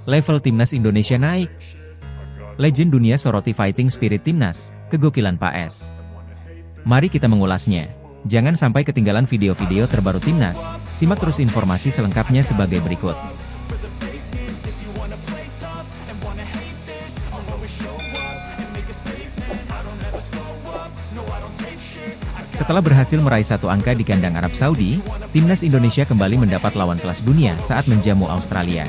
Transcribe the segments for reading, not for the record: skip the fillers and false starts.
Level timnas Indonesia naik. Legend dunia soroti fighting spirit timnas, kegokilan PAS. Mari kita mengulasnya. Jangan sampai ketinggalan video-video terbaru timnas. Simak terus informasi selengkapnya sebagai berikut. Setelah berhasil meraih satu angka di kandang Arab Saudi, timnas Indonesia kembali mendapat lawan kelas dunia saat menjamu Australia.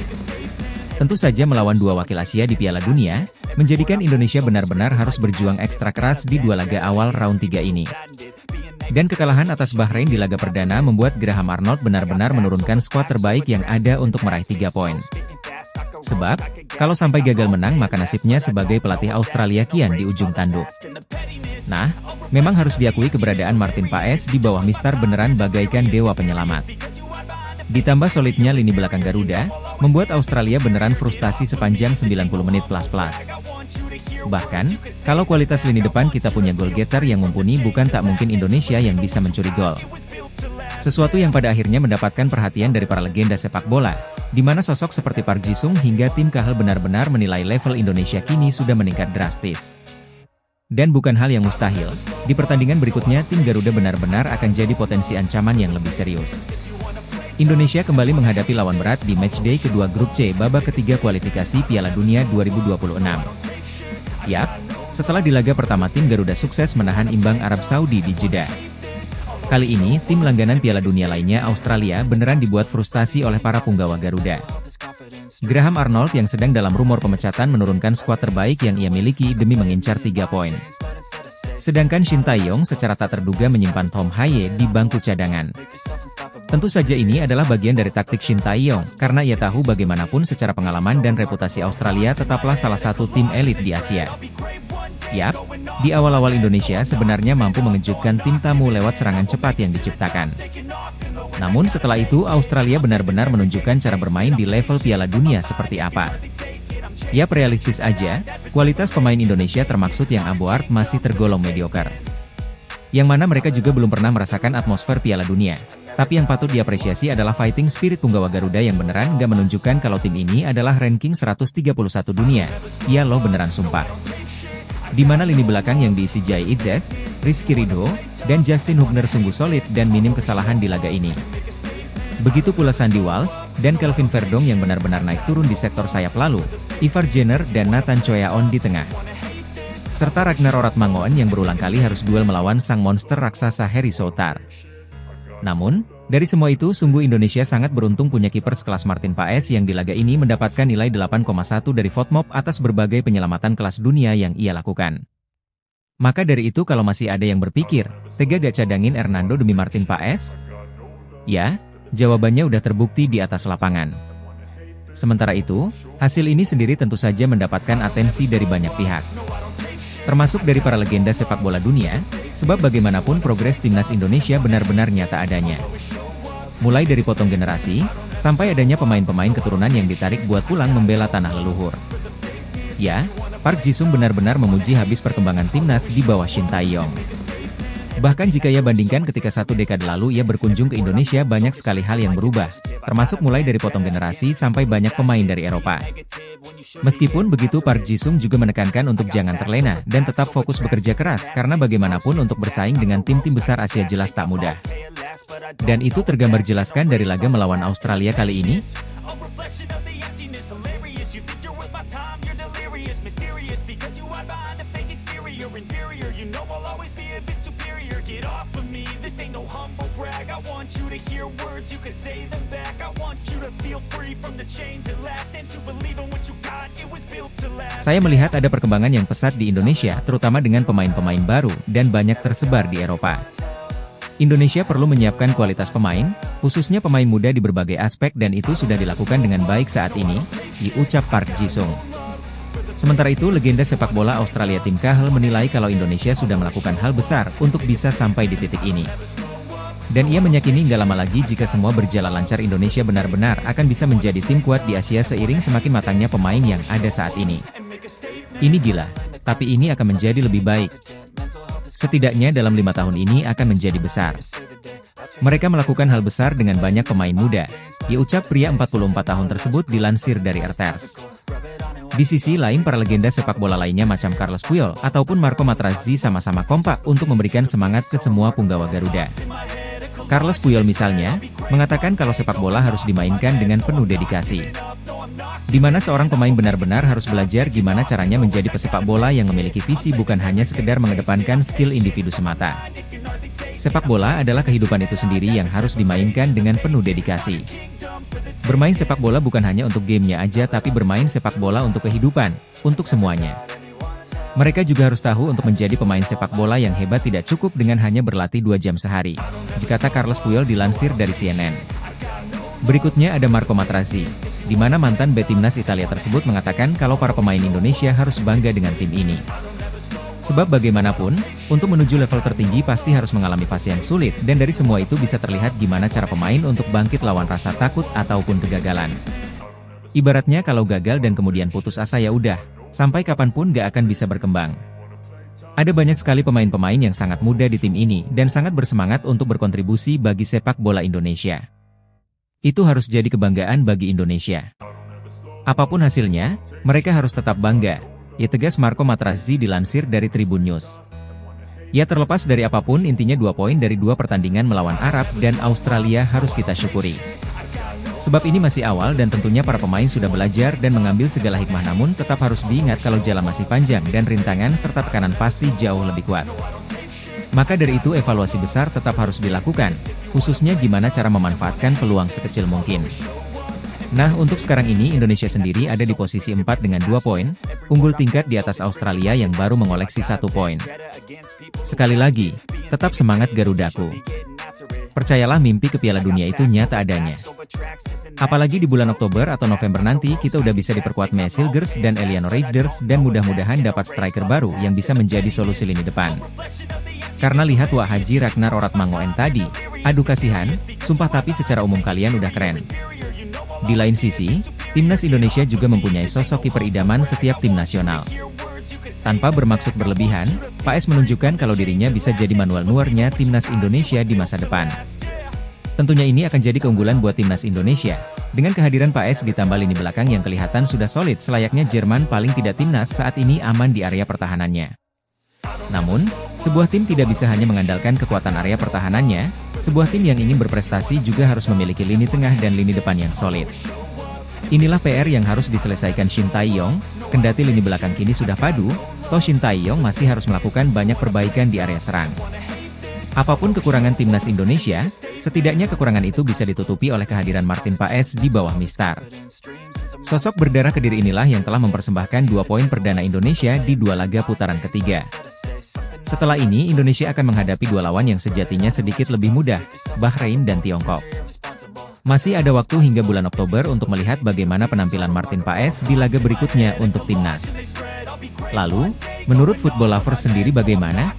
Tentu saja melawan dua wakil Asia di Piala Dunia, menjadikan Indonesia benar-benar harus berjuang ekstra keras di dua laga awal round 3 ini. Dan kekalahan atas Bahrain di laga perdana membuat Graham Arnold benar-benar menurunkan skuad terbaik yang ada untuk meraih 3 poin. Sebab, kalau sampai gagal menang maka nasibnya sebagai pelatih Australia kian di ujung tanduk. Nah, memang harus diakui keberadaan Martin Paes di bawah Mister beneran bagaikan dewa penyelamat. Ditambah solidnya lini belakang Garuda, membuat Australia beneran frustasi sepanjang 90 menit plus-plus. Bahkan, kalau kualitas lini depan kita punya goal getter yang mumpuni bukan tak mungkin Indonesia yang bisa mencuri gol. Sesuatu yang pada akhirnya mendapatkan perhatian dari para legenda sepak bola, di mana sosok seperti Park Ji-sung hingga tim KHL benar-benar menilai level Indonesia kini sudah meningkat drastis. Dan bukan hal yang mustahil, di pertandingan berikutnya tim Garuda benar-benar akan jadi potensi ancaman yang lebih serius. Indonesia kembali menghadapi lawan berat di matchday kedua grup C babak ketiga kualifikasi Piala Dunia 2026. Yap, setelah di laga pertama tim Garuda sukses menahan imbang Arab Saudi di Jeddah. Kali ini, tim langganan Piala Dunia lainnya Australia beneran dibuat frustasi oleh para punggawa Garuda. Graham Arnold yang sedang dalam rumor pemecatan menurunkan skuad terbaik yang ia miliki demi mengincar 3 poin. Sedangkan Shin Tae-yong secara tak terduga menyimpan Tom Haye di bangku cadangan. Tentu saja ini adalah bagian dari taktik Shin Tae-yong, karena ia tahu bagaimanapun secara pengalaman dan reputasi Australia tetaplah salah satu tim elit di Asia. Yap, di awal-awal Indonesia sebenarnya mampu mengejutkan tim tamu lewat serangan cepat yang diciptakan. Namun setelah itu Australia benar-benar menunjukkan cara bermain di level Piala Dunia seperti apa. Yap, realistis aja, kualitas pemain Indonesia termaksud yang aboard masih tergolong mediocre. Yang mana mereka juga belum pernah merasakan atmosfer Piala Dunia. Tapi yang patut diapresiasi adalah fighting spirit punggawa Garuda yang beneran nggak menunjukkan kalau tim ini adalah ranking 131 dunia. Ya loh, beneran sumpah. Di mana lini belakang yang diisi Jai Idzes, Rizky Ridho, dan Justin Hugner sungguh solid dan minim kesalahan di laga ini. Begitu pula Sandy Walsh, dan Kelvin Verdong yang benar-benar naik turun di sektor sayap lalu, Ivar Jenner dan Nathan Choyaon di tengah. Serta Ragnar Oratmangoen yang berulang kali harus duel melawan sang monster raksasa Harry Soutar. Namun, dari semua itu sungguh Indonesia sangat beruntung punya kiper sekelas Martin Paes yang di laga ini mendapatkan nilai 8,1 dari Votmob atas berbagai penyelamatan kelas dunia yang ia lakukan. Maka dari itu kalau masih ada yang berpikir, tega gak cadangin Hernando demi Martin Paes? Ya, jawabannya udah terbukti di atas lapangan. Sementara itu, hasil ini sendiri tentu saja mendapatkan atensi dari banyak pihak. Termasuk dari para legenda sepak bola dunia, sebab bagaimanapun progres timnas Indonesia benar-benar nyata adanya. Mulai dari potong generasi, sampai adanya pemain-pemain keturunan yang ditarik buat pulang membela tanah leluhur. Ya, Park Ji-sung benar-benar memuji habis perkembangan timnas di bawah Shin Tae-yong. Bahkan jika ia bandingkan ketika 1 dekade lalu ia berkunjung ke Indonesia banyak sekali hal yang berubah, termasuk mulai dari potong generasi sampai banyak pemain dari Eropa. Meskipun begitu Park Ji-sung juga menekankan untuk jangan terlena dan tetap fokus bekerja keras karena bagaimanapun untuk bersaing dengan tim-tim besar Asia jelas tak mudah. Dan itu tergambar jelaskan dari laga melawan Australia kali ini. Saya melihat ada perkembangan yang pesat di Indonesia, terutama dengan pemain-pemain baru dan banyak tersebar di Eropa. Indonesia perlu menyiapkan kualitas pemain, khususnya pemain muda di berbagai aspek dan itu sudah dilakukan dengan baik saat ini, diucap Park Ji-sung. Sementara itu legenda sepak bola Australia tim KHL menilai kalau Indonesia sudah melakukan hal besar untuk bisa sampai di titik ini. Dan ia meyakini nggak lama lagi jika semua berjalan lancar Indonesia benar-benar akan bisa menjadi tim kuat di Asia seiring semakin matangnya pemain yang ada saat ini. Ini gila, tapi ini akan menjadi lebih baik. Setidaknya dalam 5 tahun ini akan menjadi besar. Mereka melakukan hal besar dengan banyak pemain muda. Ucap pria 44 tahun tersebut dilansir dari Reuters. Di sisi lain, para legenda sepak bola lainnya macam Carlos Puyol ataupun Marco Materazzi sama-sama kompak untuk memberikan semangat ke semua punggawa Garuda. Carlos Puyol misalnya, mengatakan kalau sepak bola harus dimainkan dengan penuh dedikasi. Di mana seorang pemain benar-benar harus belajar gimana caranya menjadi pesepak bola yang memiliki visi, bukan hanya sekedar mengedepankan skill individu semata. Sepak bola adalah kehidupan itu sendiri yang harus dimainkan dengan penuh dedikasi. Bermain sepak bola bukan hanya untuk gamenya aja, tapi bermain sepak bola untuk kehidupan, untuk semuanya. Mereka juga harus tahu untuk menjadi pemain sepak bola yang hebat tidak cukup dengan hanya berlatih 2 jam sehari, kata Carlos Puyol dilansir dari CNN. Berikutnya ada Marco Materazzi, di mana mantan bek timnas Italia tersebut mengatakan kalau para pemain Indonesia harus bangga dengan tim ini. Sebab bagaimanapun, untuk menuju level tertinggi pasti harus mengalami fase yang sulit, dan dari semua itu bisa terlihat gimana cara pemain untuk bangkit lawan rasa takut ataupun kegagalan. Ibaratnya kalau gagal dan kemudian putus asa ya udah, sampai kapanpun gak akan bisa berkembang. Ada banyak sekali pemain-pemain yang sangat muda di tim ini, dan sangat bersemangat untuk berkontribusi bagi sepak bola Indonesia. Itu harus jadi kebanggaan bagi Indonesia. Apapun hasilnya, mereka harus tetap bangga, tegas Marco Materazzi dilansir dari Tribun News. Terlepas dari apapun, intinya 2 poin dari 2 pertandingan melawan Arab dan Australia harus kita syukuri. Sebab ini masih awal dan tentunya para pemain sudah belajar dan mengambil segala hikmah, namun tetap harus diingat kalau jalan masih panjang dan rintangan serta tekanan pasti jauh lebih kuat. Maka dari itu evaluasi besar tetap harus dilakukan, khususnya gimana cara memanfaatkan peluang sekecil mungkin. Nah, untuk sekarang ini Indonesia sendiri ada di posisi 4 dengan 2 poin, unggul tingkat di atas Australia yang baru mengoleksi 1 poin. Sekali lagi, tetap semangat Garudaku. Percayalah, mimpi ke Piala Dunia itu nyata adanya. Apalagi di bulan Oktober atau November nanti kita udah bisa diperkuat Messi Hilgers dan Eliano Reijnders, dan mudah-mudahan dapat striker baru yang bisa menjadi solusi lini depan. Karena lihat Wak Haji Ragnar Oratmangoen tadi, aduh kasihan, sumpah, tapi secara umum kalian udah keren. Di lain sisi, timnas Indonesia juga mempunyai sosok kiper idaman setiap tim nasional. Tanpa bermaksud berlebihan, Pak S menunjukkan kalau dirinya bisa jadi Manuel Neuer-nya timnas Indonesia di masa depan. Tentunya ini akan jadi keunggulan buat timnas Indonesia, dengan kehadiran Pak S ditambah lini belakang yang kelihatan sudah solid selayaknya Jerman. Paling tidak timnas saat ini aman di area pertahanannya. Namun, sebuah tim tidak bisa hanya mengandalkan kekuatan area pertahanannya, sebuah tim yang ingin berprestasi juga harus memiliki lini tengah dan lini depan yang solid. Inilah PR yang harus diselesaikan Shin Tae-yong, kendati lini belakang kini sudah padu, toh Shin Tae-yong masih harus melakukan banyak perbaikan di area serang. Apapun kekurangan timnas Indonesia, setidaknya kekurangan itu bisa ditutupi oleh kehadiran Martin Paes di bawah Mistar. Sosok berdarah Kediri inilah yang telah mempersembahkan 2 poin perdana Indonesia di 2 laga putaran ketiga. Setelah ini Indonesia akan menghadapi 2 lawan yang sejatinya sedikit lebih mudah, Bahrain dan Tiongkok. Masih ada waktu hingga bulan Oktober untuk melihat bagaimana penampilan Martin Paes di laga berikutnya untuk timnas. Lalu, menurut football lovers sendiri bagaimana?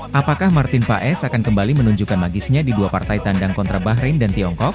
Apakah Martin Paes akan kembali menunjukkan magisnya di 2 partai tandang kontra Bahrain dan Tiongkok?